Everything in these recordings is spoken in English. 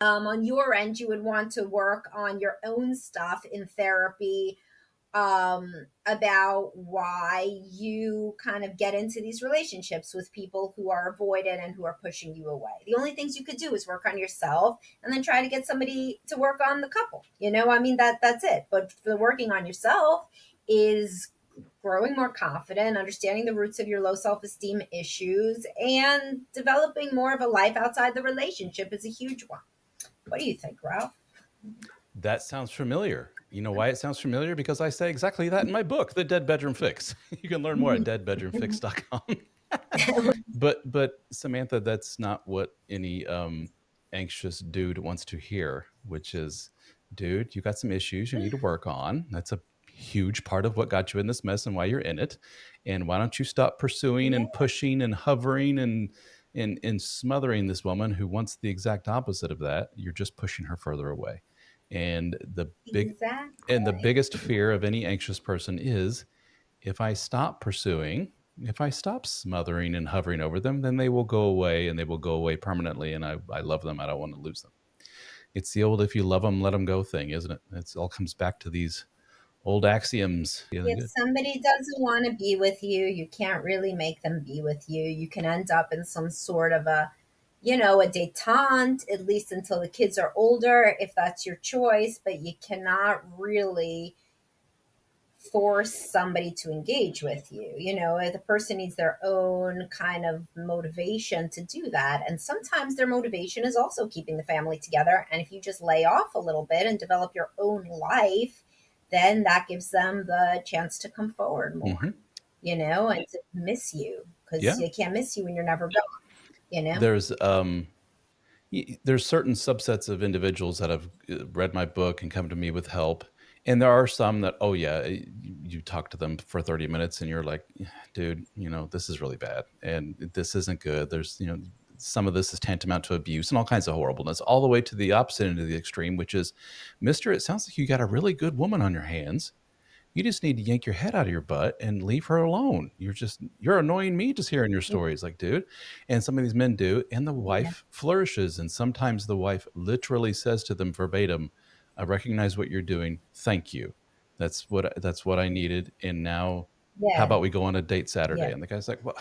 On your end, you would want to work on your own stuff in therapy, about why you kind of get into these relationships with people who are avoidant and who are pushing you away. The only things you could do is work on yourself and then try to get somebody to work on the couple. I mean, that's it. But the working on yourself is growing more confident, understanding the roots of your low self-esteem issues, and developing more of a life outside the relationship is a huge one. What do you think, Ralph? That sounds familiar. You know why it sounds familiar? Because I say exactly that in my book, The Dead Bedroom Fix. You can learn more at deadbedroomfix.com. But Samantha, that's not what any anxious dude wants to hear, which is, dude, you got some issues you need to work on. That's a huge part of what got you in this mess and why you're in it. And why don't you stop pursuing Yeah, and pushing and hovering and smothering this woman who wants the exact opposite of that? You're just pushing her further away. And the exactly. biggest fear of any anxious person is, if I stop pursuing, if I stop smothering and hovering over them, then they will go away, and they will go away permanently. And I love them. I don't want to lose them. It's the old, if you love them, let them go thing, isn't it? It all comes back to these old axioms. Feeling If good. somebody doesn't want to be with you, you can't really make them be with you. You can end up in some sort of a detente, at least until the kids are older, if that's your choice, but you cannot really force somebody to engage with you. The person needs their own kind of motivation to do that. And sometimes their motivation is also keeping the family together. And if you just lay off a little bit and develop your own life, then that gives them the chance to come forward more, Hmm. and to miss you, because Yeah. they can't miss you when you're never gone. There's there's certain subsets of individuals that have read my book and come to me with help, and there are some that, oh yeah, you talk to them for 30 minutes and you're like, dude, this is really bad and this isn't good. There's some of this is tantamount to abuse and all kinds of horribleness, all the way to the opposite end of the extreme, which is, mister, it sounds like you got a really good woman on your hands. You just need to yank your head out of your butt and leave her alone. You're annoying me just hearing your stories, like, dude. And some of these men do, and the Yeah. wife flourishes, and sometimes the wife literally says to them verbatim, "I recognize what you're doing. Thank you. That's what I needed. And now, how Yeah. about we go on a date Saturday?" Yeah. And the guy's like, "Well,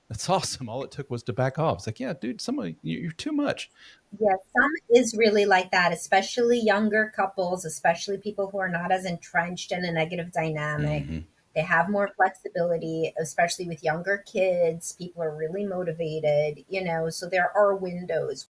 that's awesome. All it took was to back off." It's like, yeah, dude, you're too much. Yeah, some is really like that, especially younger couples, especially people who are not as entrenched in a negative dynamic. Hmm. They have more flexibility, especially with younger kids. People are really motivated, so there are windows